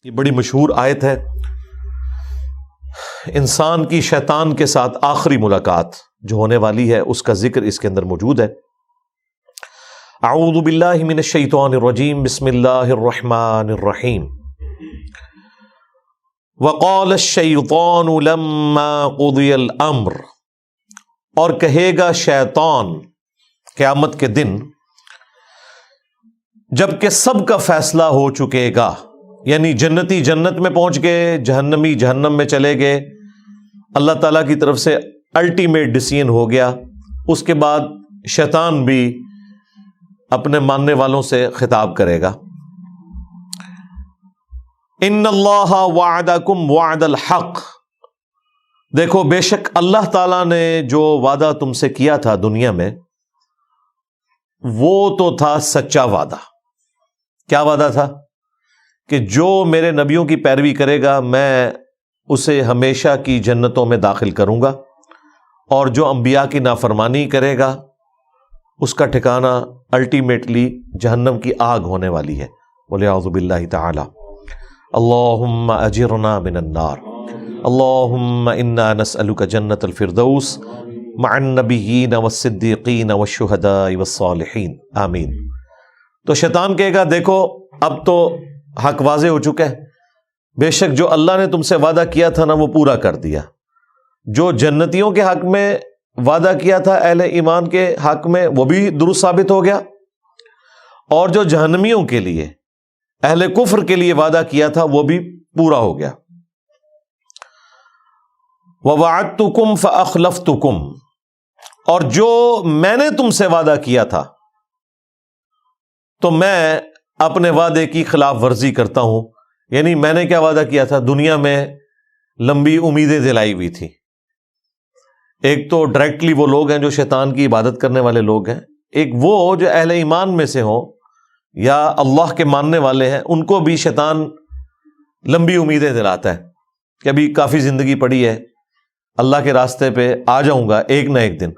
یہ بڑی مشہور آیت ہے، انسان کی شیطان کے ساتھ آخری ملاقات جو ہونے والی ہے اس کا ذکر اس کے اندر موجود ہے۔ اعوذ باللہ من الشیطان الرجیم، بسم اللہ الرحمن الرحیم۔ وقال الشیطان لما قضی الامر، اور کہے گا شیطان قیامت کے دن جب کہ سب کا فیصلہ ہو چکے گا، یعنی جنتی جنت میں پہنچ گئے، جہنمی جہنم میں چلے گئے، اللہ تعالیٰ کی طرف سے الٹیمیٹ ڈیسیژن ہو گیا، اس کے بعد شیطان بھی اپنے ماننے والوں سے خطاب کرے گا، ان اللہ وعدکم وعد الحق، دیکھو بے شک اللہ تعالیٰ نے جو وعدہ تم سے کیا تھا دنیا میں وہ تو تھا سچا وعدہ۔ کیا وعدہ تھا؟ کہ جو میرے نبیوں کی پیروی کرے گا میں اسے ہمیشہ کی جنتوں میں داخل کروں گا، اور جو انبیاء کی نافرمانی کرے گا اس کا ٹھکانہ الٹیمیٹلی جہنم کی آگ ہونے والی ہے۔ وَلِعَوْذُ بِاللَّهِ تَعَالَى اللہم اجرنا من النار، اللہم انا نسألک جنت الفردوس مع النبیین والصدیقین والشہداء والصالحین، آمین۔ تو شیطان کہے گا دیکھو اب تو حق واضح ہو چکا ہے، بے شک جو اللہ نے تم سے وعدہ کیا تھا نا وہ پورا کر دیا، جو جنتیوں کے حق میں وعدہ کیا تھا اہل ایمان کے حق میں وہ بھی درست ثابت ہو گیا، اور جو جہنمیوں کے لیے اہل کفر کے لیے وعدہ کیا تھا وہ بھی پورا ہو گیا۔ وَوَعَدْتُكُمْ فَأَخْلَفْتُكُمْ، اور جو میں نے تم سے وعدہ کیا تھا تو میں اپنے وعدے کی خلاف ورزی کرتا ہوں۔ یعنی میں نے کیا وعدہ کیا تھا؟ دنیا میں لمبی امیدیں دلائی ہوئی تھی۔ ایک تو ڈائریکٹلی وہ لوگ ہیں جو شیطان کی عبادت کرنے والے لوگ ہیں، ایک وہ جو اہل ایمان میں سے ہوں یا اللہ کے ماننے والے ہیں، ان کو بھی شیطان لمبی امیدیں دلاتا ہے کہ ابھی کافی زندگی پڑی ہے، اللہ کے راستے پہ آ جاؤں گا ایک نہ ایک دن،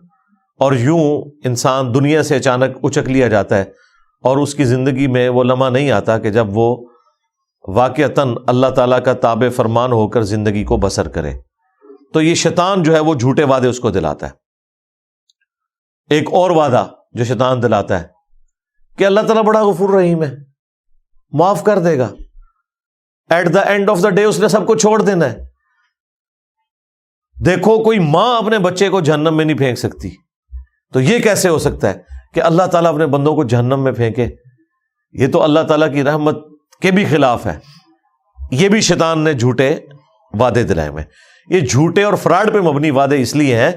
اور یوں انسان دنیا سے اچانک اچک لیا جاتا ہے، اور اس کی زندگی میں وہ لمحہ نہیں آتا کہ جب وہ واقعتاً اللہ تعالیٰ کا تابع فرمان ہو کر زندگی کو بسر کرے۔ تو یہ شیطان جو ہے وہ جھوٹے وعدے اس کو دلاتا ہے۔ ایک اور وعدہ جو شیطان دلاتا ہے کہ اللہ تعالیٰ بڑا غفور رحیم ہے، معاف کر دے گا، at the end of the day اس نے سب کو چھوڑ دینا ہے۔ دیکھو کوئی ماں اپنے بچے کو جہنم میں نہیں پھینک سکتی، تو یہ کیسے ہو سکتا ہے کہ اللہ تعالیٰ اپنے بندوں کو جہنم میں پھینکے؟ یہ تو اللہ تعالیٰ کی رحمت کے بھی خلاف ہے۔ یہ بھی شیطان نے جھوٹے وعدے دلائے ہوئے۔ یہ جھوٹے اور فراڈ پہ مبنی وعدے اس لیے ہیں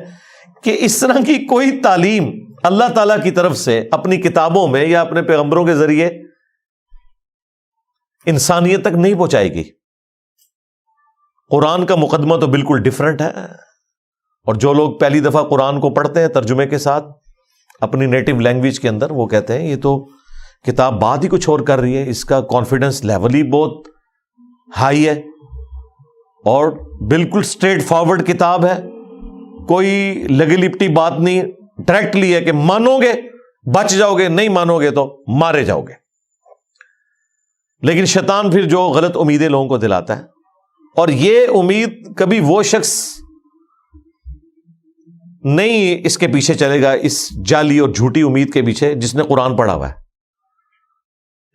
کہ اس طرح کی کوئی تعلیم اللہ تعالیٰ کی طرف سے اپنی کتابوں میں یا اپنے پیغمبروں کے ذریعے انسانیت تک نہیں پہنچائے گی۔ قرآن کا مقدمہ تو بالکل ڈیفرنٹ ہے، اور جو لوگ پہلی دفعہ قرآن کو پڑھتے ہیں ترجمے کے ساتھ اپنی نیٹو لینگویج کے اندر، وہ کہتے ہیں یہ تو کتاب بات ہی کچھ اور کر رہی ہے، اس کا کانفیڈنس لیول ہی بہت ہائی ہے، اور بالکل اسٹریٹ فارورڈ کتاب ہے، کوئی لگی لپٹی بات نہیں، ڈائریکٹلی ہے کہ مانو گے بچ جاؤ گے، نہیں مانو گے تو مارے جاؤ گے۔ لیکن شیطان پھر جو غلط امیدیں لوگوں کو دلاتا ہے، اور یہ امید کبھی وہ شخص نہیں اس کے پیچھے چلے گا، اس جعلی اور جھوٹی امید کے پیچھے، جس نے قرآن پڑھا ہوا ہے،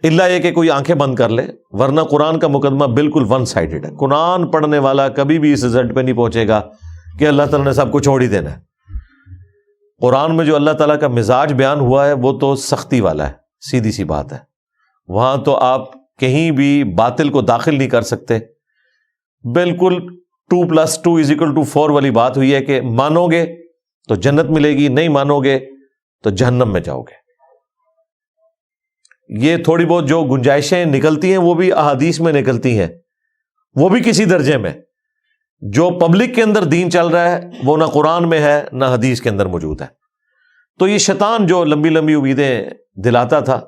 الا یہ کہ کوئی آنکھیں بند کر لے، ورنہ قرآن کا مقدمہ بالکل ون سائیڈڈ ہے۔ قرآن پڑھنے والا کبھی بھی اس رزلٹ پہ نہیں پہنچے گا کہ اللہ تعالیٰ نے سب کو چھوڑ ہی دینا ہے۔ قرآن میں جو اللہ تعالیٰ کا مزاج بیان ہوا ہے وہ تو سختی والا ہے، سیدھی سی بات ہے، وہاں تو آپ کہیں بھی باطل کو داخل نہیں کر سکتے۔ بالکل 2+2=4 والی بات ہوئی ہے کہ مانو گے تو جنت ملے گی، نہیں مانو گے تو جہنم میں جاؤ گے۔ یہ تھوڑی بہت جو گنجائشیں نکلتی ہیں وہ بھی احادیث میں نکلتی ہیں، وہ بھی کسی درجے میں۔ جو پبلک کے اندر دین چل رہا ہے وہ نہ قرآن میں ہے نہ حدیث کے اندر موجود ہے۔ تو یہ شیطان جو لمبی لمبی امیدیں دلاتا تھا،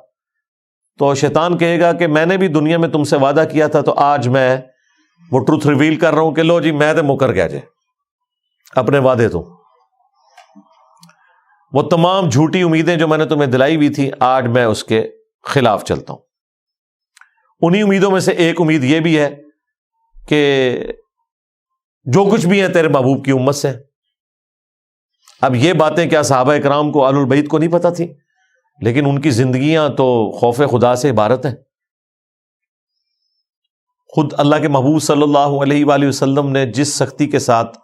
تو شیطان کہے گا کہ میں نے بھی دنیا میں تم سے وعدہ کیا تھا، تو آج میں وہ ٹروتھ ریویل کر رہا ہوں کہ لو جی میں تو مکر گیا جے اپنے وعدے تو، وہ تمام جھوٹی امیدیں جو میں نے تمہیں دلائی ہوئی تھی آج میں اس کے خلاف چلتا ہوں۔ انہی امیدوں میں سے ایک امید یہ بھی ہے کہ جو کچھ بھی ہے تیرے محبوب کی امت سے. اب یہ باتیں کیا صحابہ کرام کو، اہل البیت کو نہیں پتہ تھی؟ لیکن ان کی زندگیاں تو خوف خدا سے عبارت ہیں. خود اللہ کے محبوب صلی اللہ علیہ وآلہ وسلم نے جس سختی کے ساتھ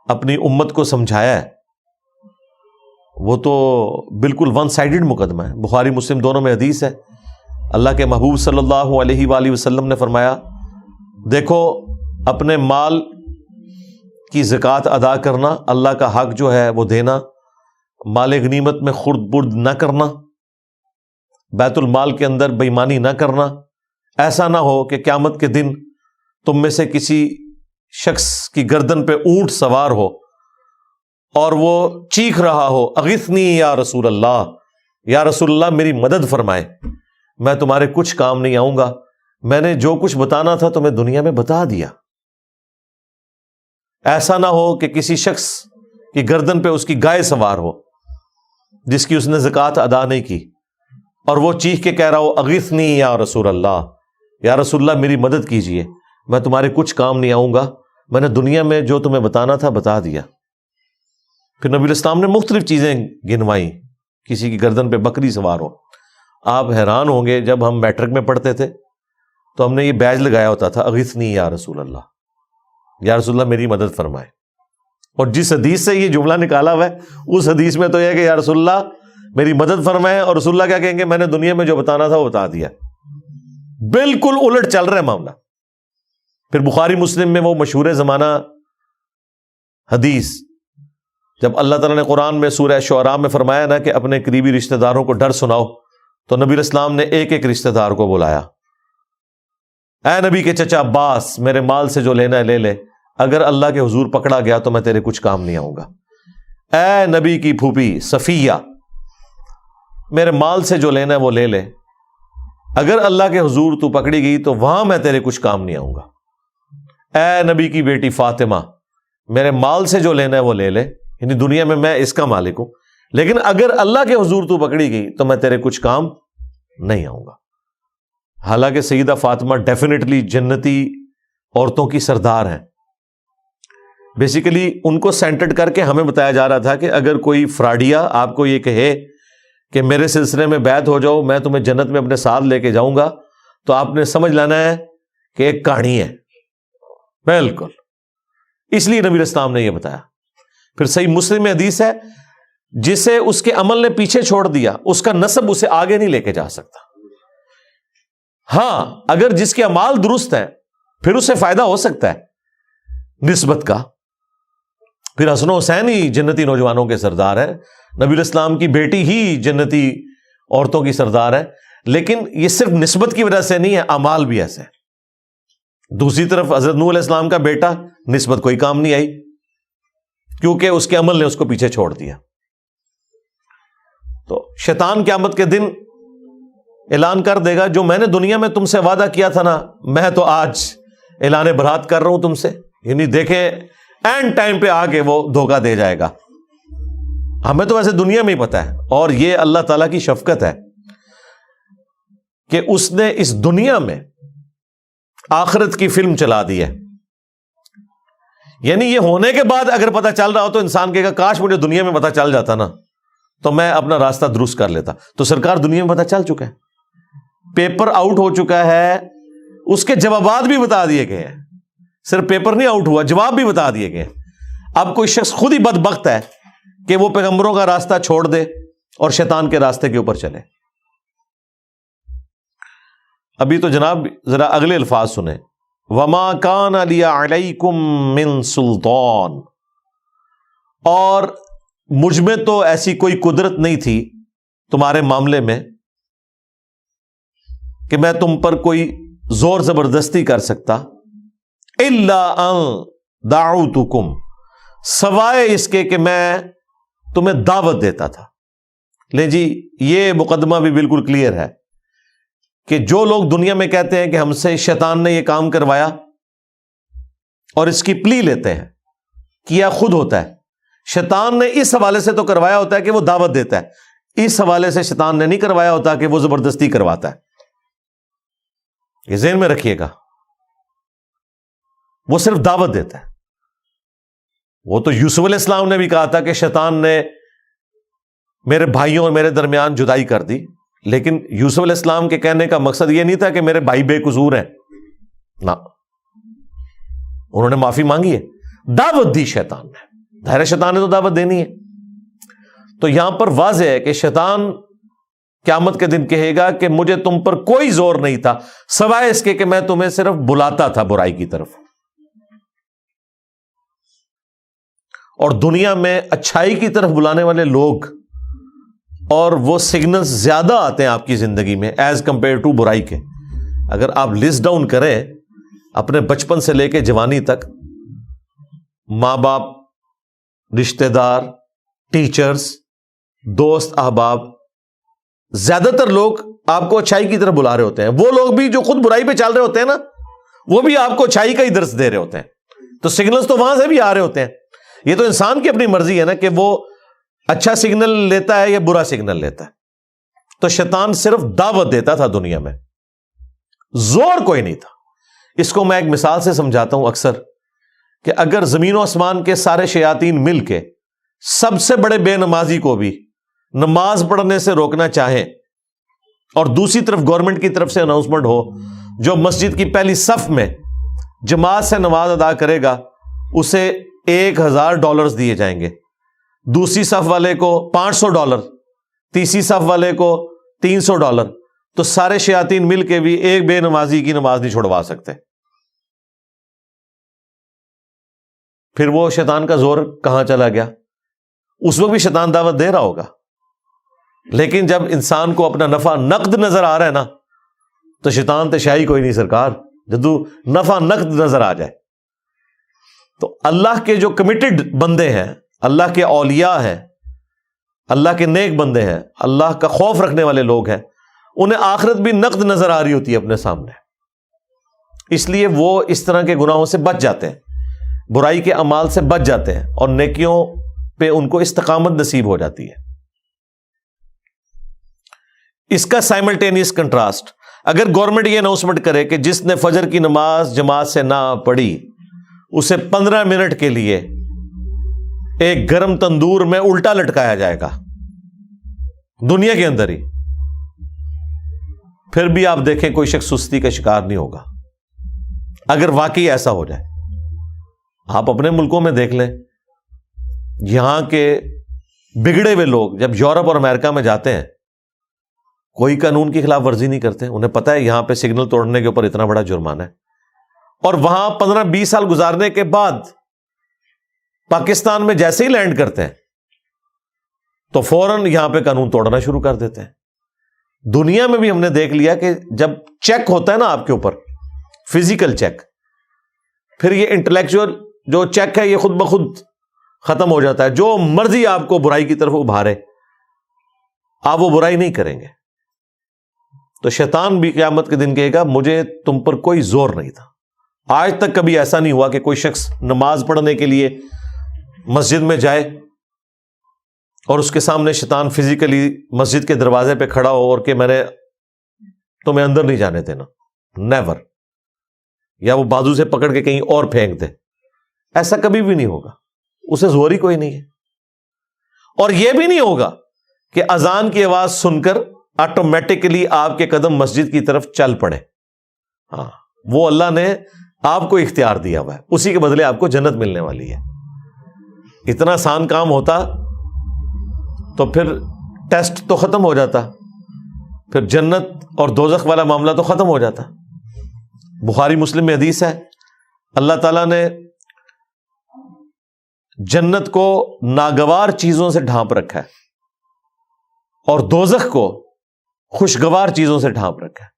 اپنی امت کو سمجھایا ہے وہ تو بالکل ون سائیڈڈ مقدمہ ہے. بخاری مسلم دونوں میں حدیث ہے. اللہ کے محبوب صلی اللہ علیہ وآلہ وسلم نے فرمایا، دیکھو اپنے مال کی زکوٰۃ ادا کرنا، اللہ کا حق جو ہے وہ دینا، مال غنیمت میں خرد برد نہ کرنا، بیت المال کے اندر بے ایمانی نہ کرنا. ایسا نہ ہو کہ قیامت کے دن تم میں سے کسی شخص کی گردن پہ اونٹ سوار ہو اور وہ چیخ رہا ہو، اغثنی یا رسول اللہ، یا رسول اللہ میری مدد فرمائے، میں تمہارے کچھ کام نہیں آؤں گا، میں نے جو کچھ بتانا تھا تمہیں دنیا میں بتا دیا. ایسا نہ ہو کہ کسی شخص کی گردن پہ اس کی گائے سوار ہو جس کی اس نے زکوٰۃ ادا نہیں کی، اور وہ چیخ کے کہہ رہا ہو اغثنی یا رسول اللہ، یا رسول اللہ میری مدد کیجئے، میں تمہارے کچھ کام نہیں آؤں گا، میں نے دنیا میں جو تمہیں بتانا تھا بتا دیا. پھر نبی الاسلام نے مختلف چیزیں گنوائیں، کسی کی گردن پہ بکری سوار ہو. آپ حیران ہوں گے، جب ہم میٹرک میں پڑھتے تھے تو ہم نے یہ بیج لگایا ہوتا تھا، اغثنی یا رسول اللہ، یا رسول اللہ میری مدد فرمائے. اور جس حدیث سے یہ جملہ نکالا ہوا ہے اس حدیث میں تو یہ ہے کہ یا رسول اللہ میری مدد فرمائے، اور رسول اللہ کیا کہیں گے؟ میں نے دنیا میں جو بتانا تھا وہ بتا دیا. بالکل الٹ چل رہا ہے معاملہ. پھر بخاری مسلم میں وہ مشہور زمانہ حدیث، جب اللہ تعالیٰ نے قرآن میں سورہ شعراء میں فرمایا نا کہ اپنے قریبی رشتہ داروں کو ڈر سناؤ، تو نبی الاسلام نے ایک ایک رشتہ دار کو بلایا. اے نبی کے چچا عباس، میرے مال سے جو لینا ہے لے لے، اگر اللہ کے حضور پکڑا گیا تو میں تیرے کچھ کام نہیں آؤں گا. اے نبی کی پھوپھی صفیہ، میرے مال سے جو لینا ہے وہ لے لے، اگر اللہ کے حضور تو پکڑی گئی تو وہاں میں تیرے کچھ کام نہیں آؤں گا. اے نبی کی بیٹی فاطمہ، میرے مال سے جو لینا ہے وہ لے لے، یعنی دنیا میں میں اس کا مالک ہوں، لیکن اگر اللہ کے حضور تو پکڑی گئی تو میں تیرے کچھ کام نہیں آؤں گا. حالانکہ سیدہ فاطمہ ڈیفینیٹلی جنتی عورتوں کی سردار ہیں. بیسیکلی ان کو سینٹرڈ کر کے ہمیں بتایا جا رہا تھا کہ اگر کوئی فراڈیا آپ کو یہ کہے کہ میرے سلسلے میں بیعت ہو جاؤ، میں تمہیں جنت میں اپنے ساتھ لے کے جاؤں گا، تو آپ نے سمجھ لینا ہے کہ ایک کہانی ہے. بالکل اس لیے نبی اسلام نے یہ بتایا. پھر صحیح مسلم میں حدیث ہے، جسے اس کے عمل نے پیچھے چھوڑ دیا اس کا نسب اسے آگے نہیں لے کے جا سکتا. ہاں اگر جس کے اعمال درست ہیں پھر اسے فائدہ ہو سکتا ہے نسبت کا. پھر حسن و حسین ہی جنتی نوجوانوں کے سردار ہیں، نبی الاسلام کی بیٹی ہی جنتی عورتوں کی سردار ہے. لیکن یہ صرف نسبت کی وجہ سے نہیں ہے، اعمال بھی ایسے ہیں. دوسری طرف حضرت نوح علیہ السلام کا بیٹا، نسبت کوئی کام نہیں آئی کیونکہ اس کے عمل نے اس کو پیچھے چھوڑ دیا. تو شیطان قیامت کے دن اعلان کر دے گا، جو میں نے دنیا میں تم سے وعدہ کیا تھا نا، میں تو آج اعلان برات کر رہا ہوں تم سے. یعنی دیکھیں اینڈ ٹائم پہ آ کے وہ دھوکہ دے جائے گا. ہمیں تو ویسے دنیا میں ہی پتا ہے، اور یہ اللہ تعالیٰ کی شفقت ہے کہ اس نے اس دنیا میں آخرت کی فلم چلا دی ہے. یعنی یہ ہونے کے بعد اگر پتہ چل رہا ہو تو انسان کہے گا کاش مجھے دنیا میں پتہ چل جاتا نا تو میں اپنا راستہ درست کر لیتا. تو سرکار دنیا میں پتہ چل چکا ہے، پیپر آؤٹ ہو چکا ہے، اس کے جوابات بھی بتا دیے گئے ہیں. صرف پیپر نہیں آؤٹ ہوا، جواب بھی بتا دیے گئے. اب کوئی شخص خود ہی بدبخت ہے کہ وہ پیغمبروں کا راستہ چھوڑ دے اور شیطان کے راستے کے اوپر چلے. ابھی تو جناب ذرا اگلے الفاظ سنیں، وَمَا كَانَ لِيَ عَلَيْكُم مِّن سُلْطَان، اور مجھ میں تو ایسی کوئی قدرت نہیں تھی تمہارے معاملے میں کہ میں تم پر کوئی زور زبردستی کر سکتا، إِلَّا أَن دَعَوْتُكُمْ، سوائے اس کے کہ میں تمہیں دعوت دیتا تھا. لے جی یہ مقدمہ بھی بالکل کلیئر ہے کہ جو لوگ دنیا میں کہتے ہیں کہ ہم سے شیطان نے یہ کام کروایا اور اس کی پلی لیتے ہیں، کیا خود ہوتا ہے. شیطان نے اس حوالے سے تو کروایا ہوتا ہے کہ وہ دعوت دیتا ہے، اس حوالے سے شیطان نے نہیں کروایا ہوتا کہ وہ زبردستی کرواتا ہے. یہ ذہن میں رکھیے گا. وہ صرف دعوت دیتا ہے. وہ تو یوسف علیہ السلام نے بھی کہا تھا کہ شیطان نے میرے بھائیوں اور میرے درمیان جدائی کر دی، لیکن یوسف علیہ السلام کے کہنے کا مقصد یہ نہیں تھا کہ میرے بھائی بے قصور ہیں، نہ، انہوں نے معافی مانگی ہے، دعوت دی شیطان نے. ظاہر شیطان نے تو دعوت دینی ہے. تو یہاں پر واضح ہے کہ شیطان قیامت کے دن کہے گا کہ مجھے تم پر کوئی زور نہیں تھا سوائے اس کے کہ میں تمہیں صرف بلاتا تھا برائی کی طرف. اور دنیا میں اچھائی کی طرف بلانے والے لوگ اور وہ سگنل زیادہ آتے ہیں آپ کی زندگی میں ایز کمپیئر ٹو برائی کے. اگر آپ لسٹ ڈاؤن کریں اپنے بچپن سے لے کے جوانی تک، ماں باپ، رشتہ دار، ٹیچرز، دوست، احباب، زیادہ تر لوگ آپ کو اچھائی کی طرف بلا رہے ہوتے ہیں. وہ لوگ بھی جو خود برائی پہ چل رہے ہوتے ہیں نا، وہ بھی آپ کو اچھائی کا ہی درس دے رہے ہوتے ہیں. تو سگنلز تو وہاں سے بھی آ رہے ہوتے ہیں. یہ تو انسان کی اپنی مرضی ہے نا کہ وہ اچھا سگنل لیتا ہے یا برا سگنل لیتا ہے. تو شیطان صرف دعوت دیتا تھا دنیا میں، زور کوئی نہیں تھا. اس کو میں ایک مثال سے سمجھاتا ہوں اکثر، کہ اگر زمین و آسمان کے سارے شیاطین مل کے سب سے بڑے بے نمازی کو بھی نماز پڑھنے سے روکنا چاہیں، اور دوسری طرف گورنمنٹ کی طرف سے اناؤنسمنٹ ہو جو مسجد کی پہلی صف میں جماعت سے نماز ادا کرے گا اسے $1000 دیے جائیں گے، دوسری صف والے کو $500، تیسری صف والے کو $300، تو سارے شیاطین مل کے بھی ایک بے نمازی کی نماز نہیں چھڑوا سکتے. پھر وہ شیطان کا زور کہاں چلا گیا؟ اس وقت بھی شیطان دعوت دے رہا ہوگا، لیکن جب انسان کو اپنا نفع نقد نظر آ رہا ہے نا، تو شیطان تے شاہی کوئی نہیں سرکار، جدو نفع نقد نظر آ جائے. تو اللہ کے جو کمیٹڈ بندے ہیں، اللہ کے اولیاء ہیں، اللہ کے نیک بندے ہیں، اللہ کا خوف رکھنے والے لوگ ہیں، انہیں آخرت بھی نقد نظر آ رہی ہوتی ہے اپنے سامنے. اس لیے وہ اس طرح کے گناہوں سے بچ جاتے ہیں، برائی کے اعمال سے بچ جاتے ہیں، اور نیکیوں پہ ان کو استقامت نصیب ہو جاتی ہے. اس کا سائملٹینیس کنٹراسٹ، اگر گورنمنٹ یہ اناؤنسمنٹ کرے کہ جس نے فجر کی نماز جماعت سے نہ پڑھی اسے 15 منٹ کے لیے ایک گرم تندور میں الٹا لٹکایا جائے گا دنیا کے اندر ہی، پھر بھی آپ دیکھیں کوئی شخص سستی کا شکار نہیں ہوگا. اگر واقعی ایسا ہو جائے، آپ اپنے ملکوں میں دیکھ لیں، یہاں کے بگڑے ہوئے لوگ جب یورپ اور امریکہ میں جاتے ہیں کوئی قانون کی خلاف ورزی نہیں کرتے، انہیں پتہ ہے یہاں پہ سگنل توڑنے کے اوپر اتنا بڑا جرمانہ ہے، اور وہاں 15-20 سال گزارنے کے بعد پاکستان میں جیسے ہی لینڈ کرتے ہیں تو فوراً یہاں پہ قانون توڑنا شروع کر دیتے ہیں. دنیا میں بھی ہم نے دیکھ لیا کہ جب چیک ہوتا ہے نا آپ کے اوپر، فزیکل چیک، پھر یہ انٹلیکچوئل جو چیک ہے یہ خود بخود ختم ہو جاتا ہے. جو مرضی آپ کو برائی کی طرف ابھارے آپ وہ برائی نہیں کریں گے. تو شیطان بھی قیامت کے دن کہے گا مجھے تم پر کوئی زور نہیں تھا. آج تک کبھی ایسا نہیں ہوا کہ کوئی شخص نماز پڑھنے کے لیے مسجد میں جائے اور اس کے سامنے شیطان فزیکلی مسجد کے دروازے پہ کھڑا ہو اور کہ میں نے تمہیں اندر نہیں جانے دینا، نیور، یا وہ بازو سے پکڑ کے کہیں اور پھینک دے. ایسا کبھی بھی نہیں ہوگا، اسے زور ہی کوئی نہیں ہے. اور یہ بھی نہیں ہوگا کہ اذان کی آواز سن کر آٹومیٹکلی آپ کے قدم مسجد کی طرف چل پڑے. ہاں، وہ اللہ نے آپ کو اختیار دیا ہوا ہے، اسی کے بدلے آپ کو جنت ملنے والی ہے. اتنا آسان کام ہوتا تو پھر ٹیسٹ تو ختم ہو جاتا، پھر جنت اور دوزخ والا معاملہ تو ختم ہو جاتا. بخاری مسلم میں حدیث ہے، اللہ تعالیٰ نے جنت کو ناگوار چیزوں سے ڈھانپ رکھا ہے اور دوزخ کو خوشگوار چیزوں سے ڈھانپ رکھا ہے.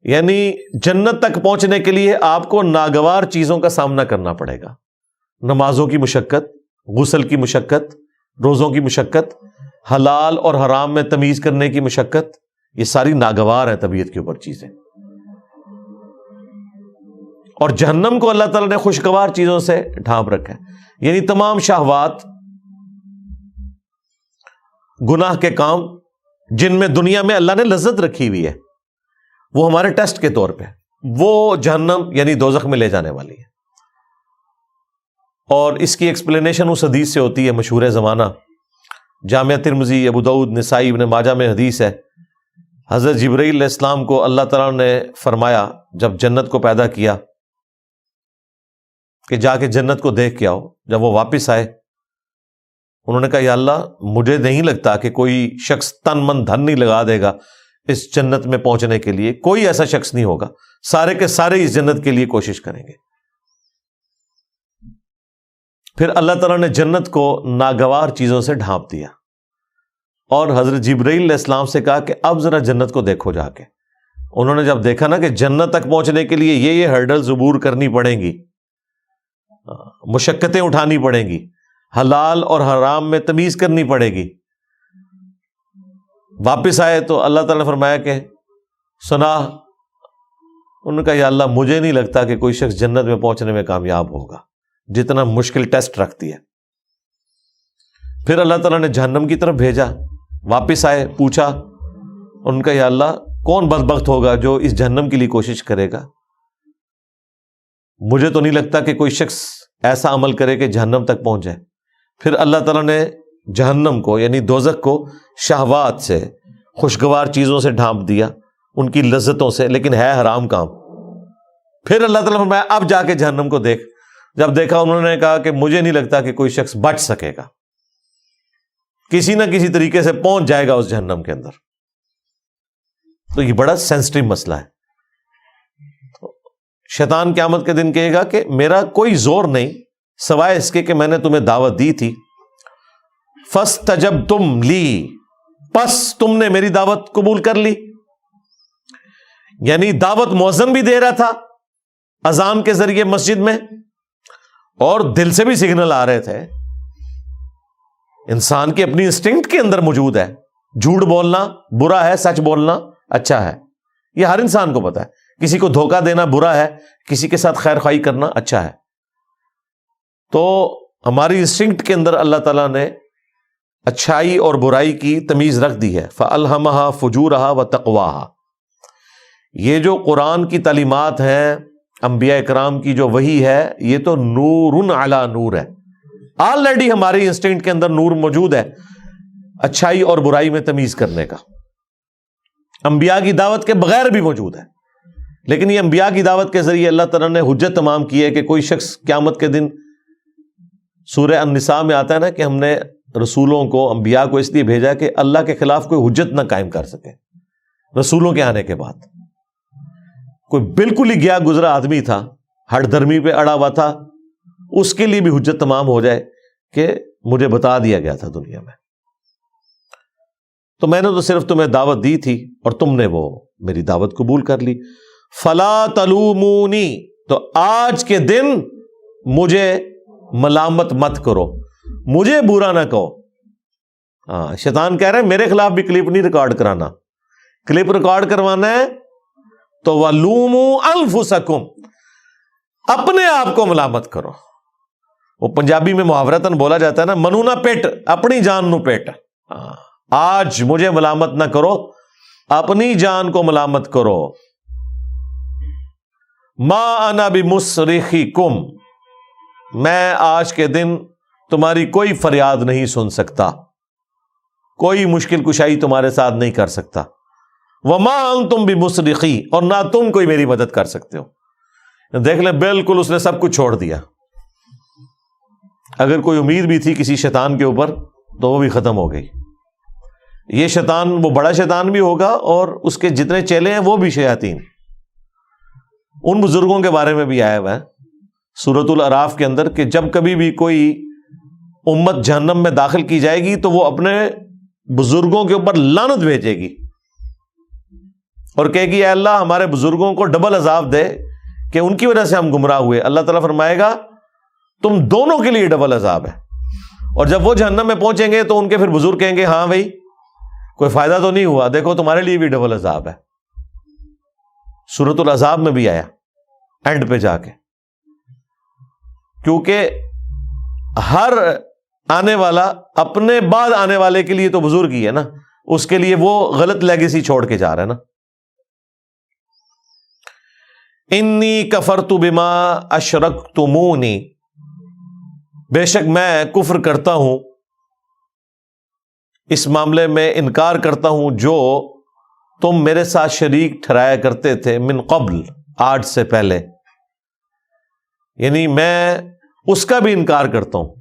یعنی جنت تک پہنچنے کے لیے آپ کو ناگوار چیزوں کا سامنا کرنا پڑے گا. نمازوں کی مشقت، غسل کی مشقت، روزوں کی مشقت، حلال اور حرام میں تمیز کرنے کی مشقت، یہ ساری ناگوار ہیں طبیعت کے اوپر چیزیں. اور جہنم کو اللہ تعالیٰ نے خوشگوار چیزوں سے ڈھانپ رکھا ہے. یعنی تمام شہوات، گناہ کے کام جن میں دنیا میں اللہ نے لذت رکھی ہوئی ہے، وہ ہمارے ٹیسٹ کے طور پہ، وہ جہنم یعنی دوزخ میں لے جانے والی ہے۔ اور اس کی ایکسپلینیشن اس حدیث سے ہوتی ہے مشہور زمانہ، جامعہ ترمذی، ابو داؤد، نسائی، ابن ماجہ میں حدیث ہے۔ حضرت جبرائیل علیہ السلام کو اللہ تعالیٰ نے فرمایا جب جنت کو پیدا کیا کہ جا کے جنت کو دیکھ کے آؤ۔ جب وہ واپس آئے انہوں نے کہا یا اللہ مجھے نہیں لگتا کہ کوئی شخص تن من دھن نہیں لگا دے گا اس جنت میں پہنچنے کے لیے، کوئی ایسا شخص نہیں ہوگا، سارے کے سارے اس جنت کے لیے کوشش کریں گے۔ پھر اللہ تعالیٰ نے جنت کو ناگوار چیزوں سے ڈھانپ دیا اور حضرت جبرائیل علیہ السلام سے کہا کہ اب ذرا جنت کو دیکھو جا کے۔ انہوں نے جب دیکھا نا کہ جنت تک پہنچنے کے لیے یہ ہرڈلز عبور کرنی پڑیں گی، مشقتیں اٹھانی پڑیں گی، حلال اور حرام میں تمیز کرنی پڑے گی، واپس آئے تو اللہ تعالیٰ نے فرمایا کہ سنا۔ انہوں نے کہا یا اللہ مجھے نہیں لگتا کہ کوئی شخص جنت میں پہنچنے میں کامیاب ہوگا، جتنا مشکل ٹیسٹ رکھتی ہے۔ پھر اللہ تعالیٰ نے جہنم کی طرف بھیجا، واپس آئے، پوچھا، ان کا یا اللہ کون بدبخت ہوگا جو اس جہنم کے لیے کوشش کرے گا؟ مجھے تو نہیں لگتا کہ کوئی شخص ایسا عمل کرے کہ جہنم تک پہنچ جائے۔ پھر اللہ تعالیٰ نے جہنم کو یعنی دوزخ کو شہوات سے، خوشگوار چیزوں سے ڈھانپ دیا، ان کی لذتوں سے، لیکن ہے حرام کام۔ پھر اللہ تعالیٰ نے فرمایا اب جا کے جہنم کو دیکھ۔ جب دیکھا انہوں نے کہا کہ مجھے نہیں لگتا کہ کوئی شخص بچ سکے گا، کسی نہ کسی طریقے سے پہنچ جائے گا اس جہنم کے اندر۔ تو یہ بڑا سینسٹیو مسئلہ ہے۔ شیطان قیامت کے دن کہے گا کہ میرا کوئی زور نہیں سوائے اس کے کہ میں نے تمہیں دعوت دی تھی، فاستجبتم لی، پس تم نے میری دعوت قبول کر لی۔ یعنی دعوت مؤذن بھی دے رہا تھا اذان کے ذریعے مسجد میں، اور دل سے بھی سگنل آ رہے تھے۔ انسان کی اپنی انسٹنکٹ کے اندر موجود ہے، جھوٹ بولنا برا ہے، سچ بولنا اچھا ہے، یہ ہر انسان کو پتا ہے۔ کسی کو دھوکہ دینا برا ہے، کسی کے ساتھ خیر خواہی کرنا اچھا ہے۔ تو ہماری انسٹنکٹ کے اندر اللہ تعالیٰ نے اچھائی اور برائی کی تمیز رکھ دی ہے۔ فَأَلْهَمَهَا فُجُورَهَا وَتَقْوَاهَا۔ یہ جو قرآن کی تعلیمات ہیں، انبیاء اکرام کی جو وحی ہے، یہ تو نور علی نور ہے۔ آلریڈی ہماری انسٹنکٹ کے اندر نور موجود ہے اچھائی اور برائی میں تمیز کرنے کا، انبیاء کی دعوت کے بغیر بھی موجود ہے۔ لیکن یہ انبیاء کی دعوت کے ذریعے اللہ تعالیٰ نے حجت تمام کی ہے کہ کوئی شخص قیامت کے دن، سورہ النساء میں آتا ہے نا کہ ہم نے رسولوں کو، انبیاء کو اس لیے بھیجا کہ اللہ کے خلاف کوئی حجت نہ قائم کر سکے۔ رسولوں کے آنے کے بعد کوئی بالکل ہی گیا گزرا آدمی تھا، ہٹ دھرمی پہ اڑا ہوا تھا، اس کے لیے بھی حجت تمام ہو جائے کہ مجھے بتا دیا گیا تھا دنیا میں، تو میں نے تو صرف تمہیں دعوت دی تھی اور تم نے وہ میری دعوت قبول کر لی۔ فلا تلومونی، تو آج کے دن مجھے ملامت مت کرو، مجھے برا نہ کہو۔ ہاں، شیطان کہہ رہے ہیں میرے خلاف بھی کلپ نہیں ریکارڈ کرانا، کلپ ریکارڈ کروانا ہے تو وَلُومُوا أَنفُسَكُمْ، اپنے آپ کو ملامت کرو۔ وہ پنجابی میں محاورتاً بولا جاتا ہے نا، منو نہ پیٹ، اپنی جان نو پیٹ۔ آج مجھے ملامت نہ کرو، اپنی جان کو ملامت کرو۔ ما انا بمصرخکم، میں آج کے دن تمہاری کوئی فریاد نہیں سن سکتا، کوئی مشکل کشائی تمہارے ساتھ نہیں کر سکتا۔ وما انتم بمصرخی، اور نہ تم کوئی میری مدد کر سکتے ہو۔ دیکھ لیں بالکل اس نے سب کچھ چھوڑ دیا۔ اگر کوئی امید بھی تھی کسی شیطان کے اوپر تو وہ بھی ختم ہو گئی۔ یہ شیطان وہ بڑا شیطان بھی ہوگا اور اس کے جتنے چیلے ہیں وہ بھی شیاطین۔ ان بزرگوں کے بارے میں بھی آیا ہوا ہے سورۃ الاعراف کے اندر کہ جب کبھی بھی کوئی امت جہنم میں داخل کی جائے گی تو وہ اپنے بزرگوں کے اوپر لعنت بھیجے گی اور کہے گی اے اللہ ہمارے بزرگوں کو ڈبل عذاب دے کہ ان کی وجہ سے ہم گمراہ ہوئے۔ اللہ تعالیٰ فرمائے گا تم دونوں کے لیے ڈبل عذاب ہے۔ اور جب وہ جہنم میں پہنچیں گے تو ان کے پھر بزرگ کہیں گے ہاں بھائی کوئی فائدہ تو نہیں ہوا، دیکھو تمہارے لیے بھی ڈبل عذاب ہے۔ سورۃ العذاب میں بھی آیا اینڈ پہ جا کے، کیونکہ ہر آنے والا اپنے بعد آنے والے کے لیے تو بزرگ ہی ہے نا، اس کے لیے وہ غلط لیگیسی چھوڑ کے جا رہا ہے نا۔ انی کفرت بما اشرکتمونی، بے شک میں کفر کرتا ہوں، اس معاملے میں انکار کرتا ہوں جو تم میرے ساتھ شریک ٹھہرایا کرتے تھے، من قبل، آج سے پہلے، یعنی میں اس کا بھی انکار کرتا ہوں۔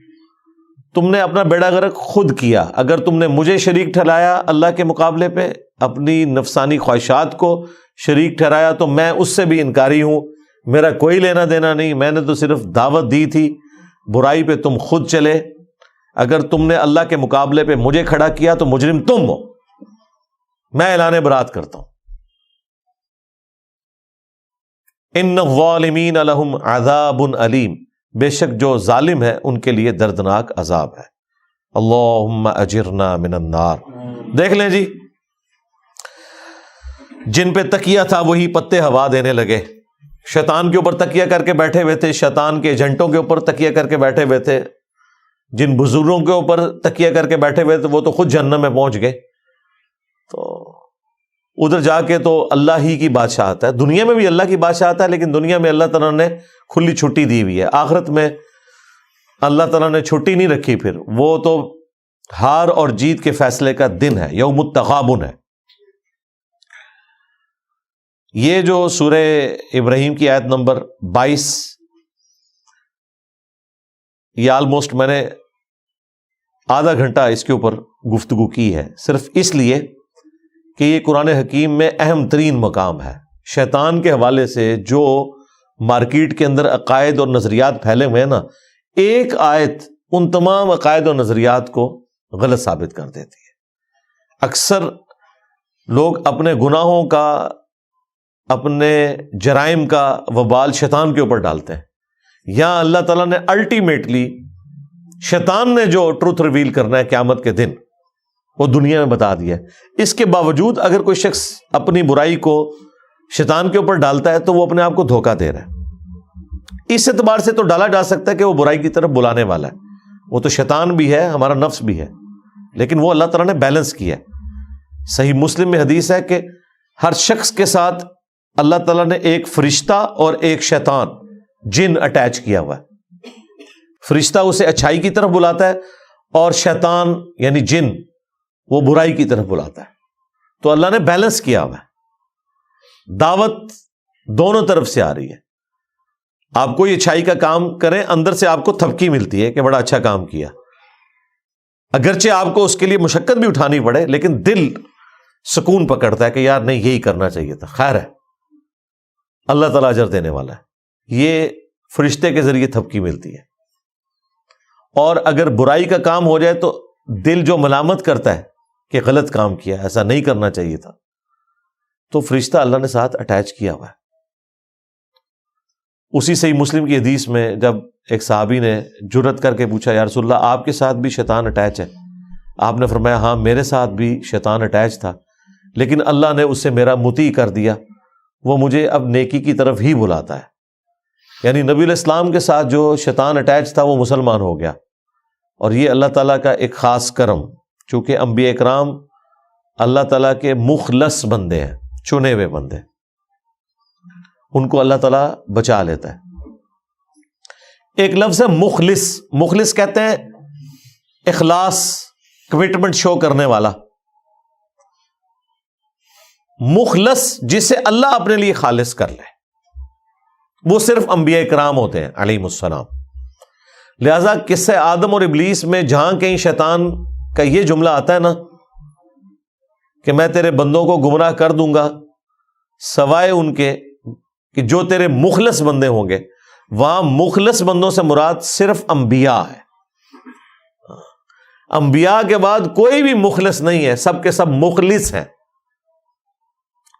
تم نے اپنا بیڑا غرق خود کیا، اگر تم نے مجھے شریک ٹھہرایا اللہ کے مقابلے پہ، اپنی نفسانی خواہشات کو شریک ٹھہرایا، تو میں اس سے بھی انکاری ہوں، میرا کوئی لینا دینا نہیں، میں نے تو صرف دعوت دی تھی، برائی پہ تم خود چلے، اگر تم نے اللہ کے مقابلے پہ مجھے کھڑا کیا تو مجرم تم ہو، میں اعلان برات کرتا ہوں۔ ان الظالمین لہم عذاب علیم، بے شک جو ظالم ہے ان کے لیے دردناک عذاب ہے۔ اللہم اجرنا من النار۔ دیکھ لیں جی، جن پہ تکیہ تھا وہی پتے ہوا دینے لگے، شیطان کے اوپر تکیہ کر کے بیٹھے ہوئے تھے، شیطان کے ایجنٹوں کے اوپر تکیہ کر کے بیٹھے ہوئے تھے، جن بزرگوں کے اوپر تکیہ کر کے بیٹھے ہوئے تھے وہ تو خود جہنم میں پہنچ گئے۔ تو ادھر جا کے تو اللہ ہی کی بادشاہت ہے، دنیا میں بھی اللہ کی بادشاہت ہے، لیکن دنیا میں اللہ تعالیٰ نے کھلی چھٹی دی ہوئی ہے، آخرت میں اللہ تعالیٰ نے چھٹی نہیں رکھی، پھر وہ تو ہار اور جیت کے فیصلے کا دن ہے، یوم التغابن ہے۔ یہ جو سورہ ابراہیم کی آیت نمبر 22، یہ آلموسٹ میں نے آدھا گھنٹہ اس کے اوپر گفتگو کی ہے، صرف اس لیے کہ یہ قرآن حکیم میں اہم ترین مقام ہے۔ شیطان کے حوالے سے جو مارکیٹ کے اندر عقائد اور نظریات پھیلے ہوئے ہیں نا، ایک آیت ان تمام عقائد اور نظریات کو غلط ثابت کر دیتی ہے۔ اکثر لوگ اپنے گناہوں کا، اپنے جرائم کا وبال شیطان کے اوپر ڈالتے ہیں، یا اللہ تعالیٰ نے الٹیمیٹلی شیطان نے جو ٹروتھ ریویل کرنا ہے قیامت کے دن وہ دنیا میں بتا دیا ہے۔ اس کے باوجود اگر کوئی شخص اپنی برائی کو شیطان کے اوپر ڈالتا ہے تو وہ اپنے آپ کو دھوکہ دے رہا ہے۔ اس اعتبار سے تو ڈالا جا سکتا ہے کہ وہ برائی کی طرف بلانے والا ہے، وہ تو شیطان بھی ہے، ہمارا نفس بھی ہے، لیکن وہ اللہ تعالیٰ نے بیلنس کیا ہے۔ صحیح مسلم میں حدیث ہے کہ ہر شخص کے ساتھ اللہ تعالیٰ نے ایک فرشتہ اور ایک شیطان، جن اٹیچ کیا ہوا ہے۔ فرشتہ اسے اچھائی کی طرف بلاتا ہے اور شیطان یعنی جن وہ برائی کی طرف بلاتا ہے۔ تو اللہ نے بیلنس کیا ہوا ہے، دعوت دونوں طرف سے آ رہی ہے۔ آپ کوئی اچھائی کا کام کریں، اندر سے آپ کو تھپکی ملتی ہے کہ بڑا اچھا کام کیا، اگرچہ آپ کو اس کے لیے مشقت بھی اٹھانی پڑے، لیکن دل سکون پکڑتا ہے کہ یار نہیں، یہی کرنا چاہیے تھا، خیر ہے، اللہ تعالیٰ اجر دینے والا ہے۔ یہ فرشتے کے ذریعے تھپکی ملتی ہے۔ اور اگر برائی کا کام ہو جائے تو دل جو ملامت کرتا ہے کہ غلط کام کیا، ایسا نہیں کرنا چاہیے تھا، تو فرشتہ اللہ نے ساتھ اٹیچ کیا ہوا ہے۔ اسی صحیح مسلم کی حدیث میں جب ایک صحابی نے جرأت کر کے پوچھا، یا رسول اللہ آپ کے ساتھ بھی شیطان اٹیچ ہے؟ آپ نے فرمایا ہاں میرے ساتھ بھی شیطان اٹیچ تھا، لیکن اللہ نے اسے میرا مطیع کر دیا، وہ مجھے اب نیکی کی طرف ہی بلاتا ہے۔ یعنی نبی علیہ السلام کے ساتھ جو شیطان اٹیچ تھا وہ مسلمان ہو گیا، اور یہ اللہ تعالیٰ کا ایک خاص کرم، چونکہ انبیاء اکرام اللہ تعالیٰ کے مخلص بندے ہیں، چنے ہوئے بندے، ان کو اللہ تعالیٰ بچا لیتا ہے۔ ایک لفظ ہے مخلص، مخلص کہتے ہیں اخلاص، کمٹمنٹ شو کرنے والا۔ مخلص جسے اللہ اپنے لیے خالص کر لے، وہ صرف انبیاء اکرام ہوتے ہیں علیہم السلام۔ لہذا قصہ آدم اور ابلیس میں جہاں کہیں شیطان کا یہ جملہ آتا ہے نا کہ میں تیرے بندوں کو گمراہ کر دوں گا سوائے ان کے کہ جو تیرے مخلص بندے ہوں گے، وہاں مخلص بندوں سے مراد صرف انبیاء ہے۔ انبیاء کے بعد کوئی بھی مخلص نہیں ہے، سب کے سب مخلص ہیں،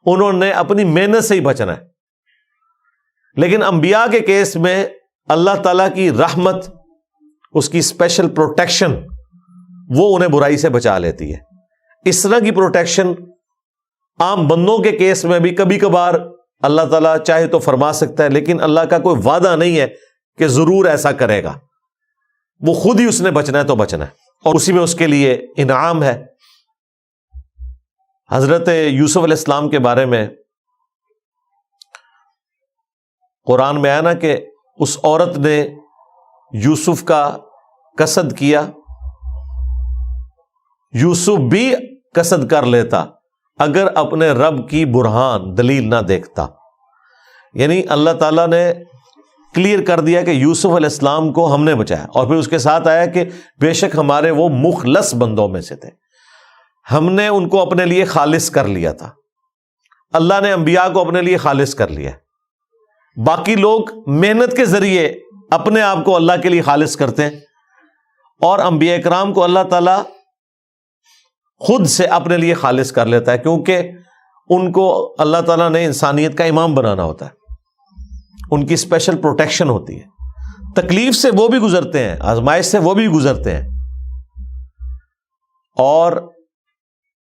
انہوں نے اپنی محنت سے ہی بچنا ہے۔ لیکن انبیاء کے کیس میں اللہ تعالیٰ کی رحمت، اس کی اسپیشل پروٹیکشن، وہ انہیں برائی سے بچا لیتی ہے۔ اس طرح کی پروٹیکشن عام بندوں کے کیس میں بھی کبھی کبھار اللہ تعالیٰ چاہے تو فرما سکتا ہے، لیکن اللہ کا کوئی وعدہ نہیں ہے کہ ضرور ایسا کرے گا، وہ خود ہی اس نے بچنا ہے تو بچنا ہے، اور اسی میں اس کے لیے انعام ہے۔ حضرت یوسف علیہ السلام کے بارے میں قرآن میں آیا نا کہ اس عورت نے یوسف کا قصد کیا، یوسف بھی قصد کر لیتا اگر اپنے رب کی برہان دلیل نہ دیکھتا. یعنی اللہ تعالیٰ نے کلیئر کر دیا کہ یوسف علیہ السلام کو ہم نے بچایا، اور پھر اس کے ساتھ آیا کہ بے شک ہمارے وہ مخلص بندوں میں سے تھے، ہم نے ان کو اپنے لیے خالص کر لیا تھا. اللہ نے انبیاء کو اپنے لیے خالص کر لیا. باقی لوگ محنت کے ذریعے اپنے آپ کو اللہ کے لیے خالص کرتے ہیں، اور انبیاء کرام کو اللہ تعالیٰ خود سے اپنے لیے خالص کر لیتا ہے، کیونکہ ان کو اللہ تعالیٰ نے انسانیت کا امام بنانا ہوتا ہے. ان کی اسپیشل پروٹیکشن ہوتی ہے. تکلیف سے وہ بھی گزرتے ہیں، آزمائش سے وہ بھی گزرتے ہیں، اور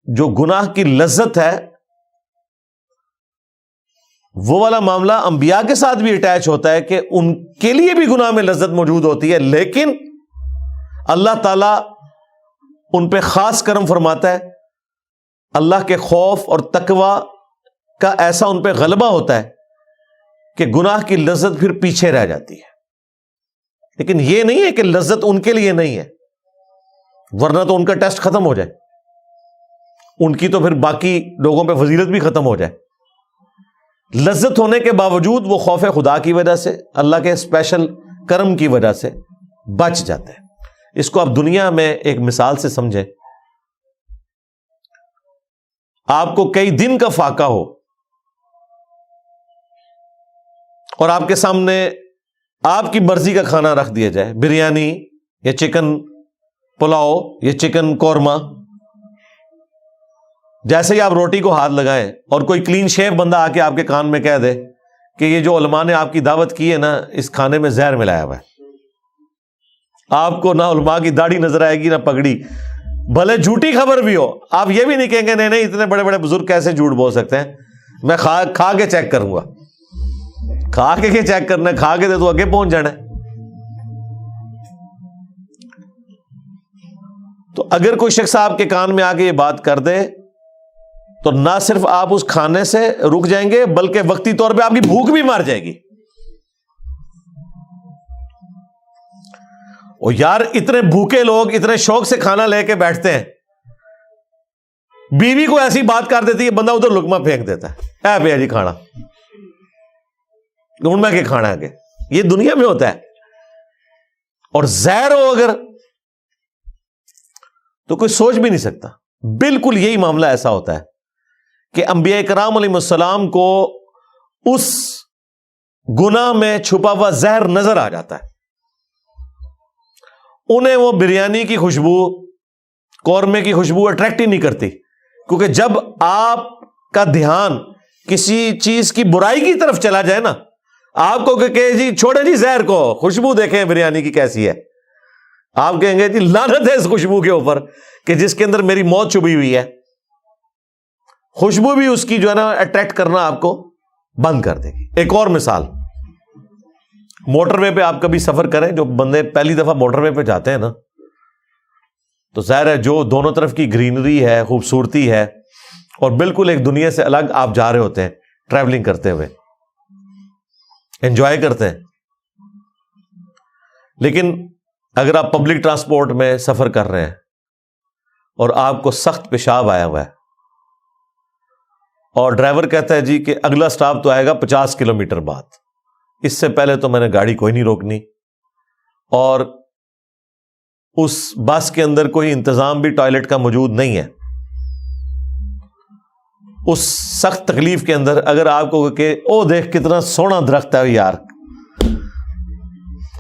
جو گناہ کی لذت ہے وہ والا معاملہ انبیاء کے ساتھ بھی اٹیچ ہوتا ہے کہ ان کے لیے بھی گناہ میں لذت موجود ہوتی ہے، لیکن اللہ تعالیٰ ان پہ خاص کرم فرماتا ہے. اللہ کے خوف اور تقوی کا ایسا ان پہ غلبہ ہوتا ہے کہ گناہ کی لذت پھر پیچھے رہ جاتی ہے. لیکن یہ نہیں ہے کہ لذت ان کے لیے نہیں ہے، ورنہ تو ان کا ٹیسٹ ختم ہو جائے، ان کی تو پھر باقی لوگوں پہ فضیلت بھی ختم ہو جائے. لذت ہونے کے باوجود وہ خوف خدا کی وجہ سے، اللہ کے اسپیشل کرم کی وجہ سے بچ جاتے ہیں. اس کو آپ دنیا میں ایک مثال سے سمجھیں. آپ کو کئی دن کا فاقہ ہو اور آپ کے سامنے آپ کی مرضی کا کھانا رکھ دیا جائے، بریانی یا چکن پلاؤ یا چکن قورمہ، جیسے ہی آپ روٹی کو ہاتھ لگائیں اور کوئی کلین شیف بندہ آ کے آپ کے کان میں کہہ دے کہ یہ جو علماء نے آپ کی دعوت کی ہے نا، اس کھانے میں زہر ملایا ہوا ہے، آپ کو نہ علماء کی داڑھی نظر آئے گی نہ پگڑی، بھلے جھوٹی خبر بھی ہو، آپ یہ بھی نہیں کہیں گے نہیں اتنے بڑے بڑے بزرگ کیسے جھوٹ بول سکتے ہیں، میں کھا کے چیک کروں گا. کھا کے چیک کرنا ہے؟ کھا کے تو آگے پہنچ جانا ہے. تو اگر کوئی شخص آپ کے کان میں آ کے یہ بات کر دے تو نہ صرف آپ اس کھانے سے رک جائیں گے بلکہ وقتی طور پہ آپ کی بھوک بھی مار جائے گی. اور یار اتنے بھوکے لوگ اتنے شوق سے کھانا لے کے بیٹھتے ہیں، بیوی کو ایسی بات کر دیتی ہے بندہ ادھر لقمہ پھینک دیتا ہے، اے بھیا جی کھانا ڈھونڈ میں کہ کھانا ہے. یہ دنیا میں ہوتا ہے. اور زہر ہو اگر تو کوئی سوچ بھی نہیں سکتا. بالکل یہی معاملہ ایسا ہوتا ہے کہ انبیاء کرام علیہ السلام کو اس گناہ میں چھپا ہوا زہر نظر آ جاتا ہے. انہیں وہ بریانی کی خوشبو، قورمے کی خوشبو اٹریکٹ ہی نہیں کرتی، کیونکہ جب آپ کا دھیان کسی چیز کی برائی کی طرف چلا جائے نا، آپ کو کہ جی چھوڑے جی زہر کو، خوشبو دیکھیں بریانی کی کیسی ہے، آپ کہیں گے جی لعنت ہے اس خوشبو کے اوپر کہ جس کے اندر میری موت چھپی ہوئی ہے. خوشبو بھی اس کی جو ہے نا اٹریکٹ کرنا آپ کو بند کر دے گی. ایک اور مثال، موٹر وے پہ آپ کبھی سفر کریں، جو بندے پہلی دفعہ موٹر وے پہ جاتے ہیں نا، تو ظاہر ہے جو دونوں طرف کی گرینری ہے، خوبصورتی ہے، اور بالکل ایک دنیا سے الگ آپ جا رہے ہوتے ہیں ٹریولنگ کرتے ہوئے، انجوائے کرتے ہیں. لیکن اگر آپ پبلک ٹرانسپورٹ میں سفر کر رہے ہیں اور آپ کو سخت پیشاب آیا ہوا ہے اور ڈرائیور کہتا ہے جی کہ اگلا سٹاپ تو آئے گا 50 کلومیٹر بعد، اس سے پہلے تو میں نے گاڑی کوئی نہیں روکنی، اور اس بس کے اندر کوئی انتظام بھی ٹوائلٹ کا موجود نہیں ہے، اس سخت تکلیف کے اندر اگر آپ کو کہ او دیکھ کتنا سونا درخت ہے یار،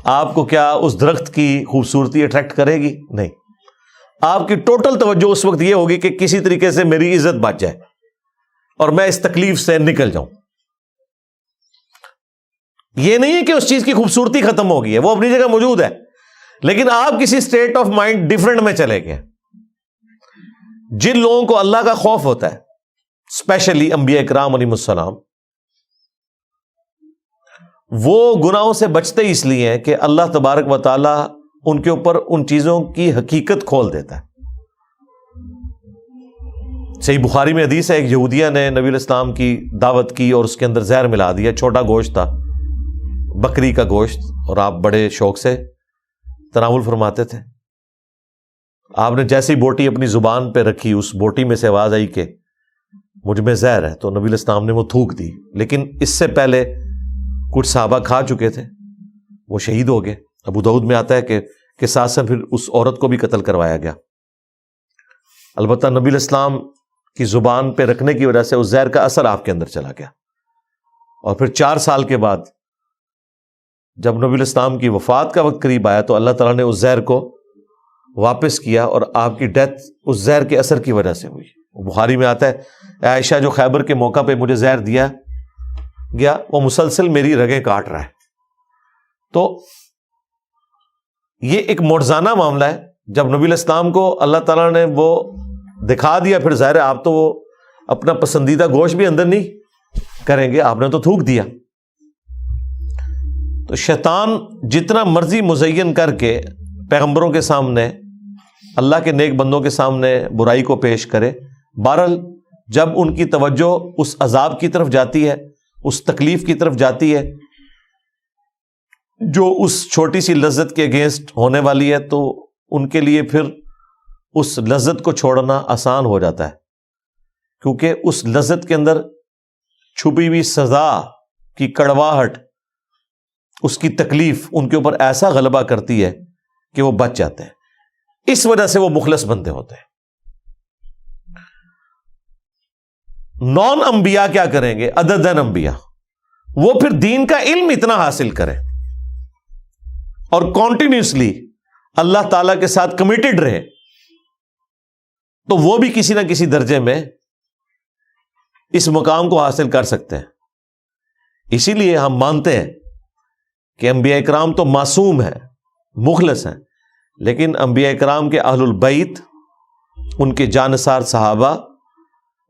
آپ کو کیا اس درخت کی خوبصورتی اٹریکٹ کرے گی؟ نہیں. آپ کی ٹوٹل توجہ اس وقت یہ ہوگی کہ کسی طریقے سے میری عزت بچ جائے اور میں اس تکلیف سے نکل جاؤں. یہ نہیں ہے کہ اس چیز کی خوبصورتی ختم ہوگی ہے، وہ اپنی جگہ موجود ہے، لیکن آپ کسی اسٹیٹ آف مائنڈ ڈفرنٹ میں چلے گئے. جن لوگوں کو اللہ کا خوف ہوتا ہے، اسپیشلی انبیاء کرام علیہ السلام، وہ گناہوں سے بچتے اس لیے ہیں کہ اللہ تبارک و تعالی ان کے اوپر ان چیزوں کی حقیقت کھول دیتا ہے. صحیح بخاری میں حدیث ہے، ایک یہودیہ نے نبی علیہ السلام کی دعوت کی اور اس کے اندر زہر ملا دیا، چھوٹا گوشت تھا، بکری کا گوشت اور آپ بڑے شوق سے تناول فرماتے تھے. آپ نے جیسی بوٹی اپنی زبان پہ رکھی اس بوٹی میں سے آواز آئی کہ مجھ میں زہر ہے, تو نبی علیہ السلام نے وہ تھوک دی. لیکن اس سے پہلے کچھ صحابہ کھا چکے تھے, وہ شہید ہو گئے. ابو داؤد میں آتا ہے کہ ساتھ سے پھر اس عورت کو بھی قتل کروایا گیا. البتہ نبی علیہ السلام کی زبان پہ رکھنے کی وجہ سے اس زہر کا اثر آپ کے اندر چلا گیا. اور پھر 4 سال کے بعد جب نبی علیہ السلام کی وفات کا وقت قریب آیا تو اللہ تعالیٰ نے اس زہر کو واپس کیا اور آپ کی ڈیتھ اس زہر کے اثر کی وجہ سے ہوئی. بخاری میں آتا ہے عائشہ جو خیبر کے موقع پہ مجھے زہر دیا گیا وہ مسلسل میری رگیں کاٹ رہا ہے. تو یہ ایک معجزانہ معاملہ ہے. جب نبی علیہ السلام کو اللہ تعالیٰ نے وہ دکھا دیا, پھر ظاہر ہے آپ تو وہ اپنا پسندیدہ گوشت بھی اندر نہیں کریں گے, آپ نے تو تھوک دیا. تو شیطان جتنا مرضی مزین کر کے پیغمبروں کے سامنے, اللہ کے نیک بندوں کے سامنے برائی کو پیش کرے, بہرحال جب ان کی توجہ اس عذاب کی طرف جاتی ہے, اس تکلیف کی طرف جاتی ہے جو اس چھوٹی سی لذت کے اگینسٹ ہونے والی ہے, تو ان کے لیے پھر اس لذت کو چھوڑنا آسان ہو جاتا ہے, کیونکہ اس لذت کے اندر چھپی ہوئی سزا کی کڑواہٹ, اس کی تکلیف ان کے اوپر ایسا غلبہ کرتی ہے کہ وہ بچ جاتے ہیں. اس وجہ سے وہ مخلص بندے ہوتے ہیں. نان انبیاء کیا کریں گے عددن انبیاء, وہ پھر دین کا علم اتنا حاصل کریں اور کانٹینیوسلی اللہ تعالی کے ساتھ کمیٹڈ رہے, تو وہ بھی کسی نہ کسی درجے میں اس مقام کو حاصل کر سکتے ہیں. اسی لیے ہم مانتے ہیں کہ انبیاء اکرام تو معصوم ہیں, مخلص ہیں, لیکن انبیاء اکرام کے اہل البیت, ان کے جانثار صحابہ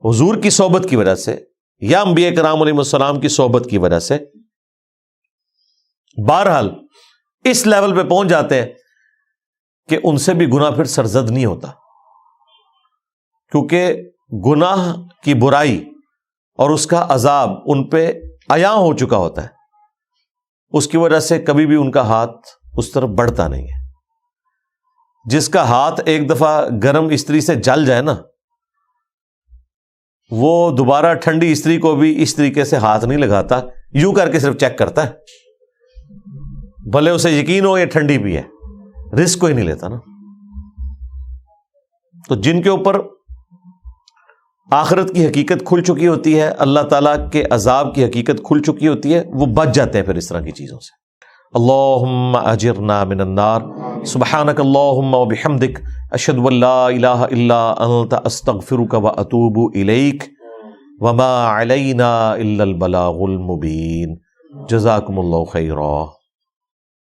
حضور کی صحبت کی وجہ سے یا انبیاء اکرام علیہ السلام کی صحبت کی وجہ سے بہرحال اس لیول پہ پہنچ جاتے ہیں کہ ان سے بھی گناہ پھر سرزد نہیں ہوتا, کیونکہ گناہ کی برائی اور اس کا عذاب ان پہ عیاں ہو چکا ہوتا ہے. اس کی وجہ سے کبھی بھی ان کا ہاتھ اس طرف بڑھتا نہیں ہے. جس کا ہاتھ ایک دفعہ گرم استری سے جل جائے نا, وہ دوبارہ ٹھنڈی استری کو بھی اس طریقے سے ہاتھ نہیں لگاتا, یوں کر کے صرف چیک کرتا ہے, بھلے اسے یقین ہو یہ ٹھنڈی بھی ہے, رسک کو ہی نہیں لیتا نا. تو جن کے اوپر آخرت کی حقیقت کھل چکی ہوتی ہے, اللہ تعالیٰ کے عذاب کی حقیقت کھل چکی ہوتی ہے, وہ بچ جاتے ہیں پھر اس طرح کی چیزوں سے. اللہم اجرنا من النار, سبحانک اللہم و بحمدک, اشہد ان لا الہ الا انت, استغفرک و اتوب الیک, وما علینا الا البلاغ المبین. جزاکم اللہ خیرا.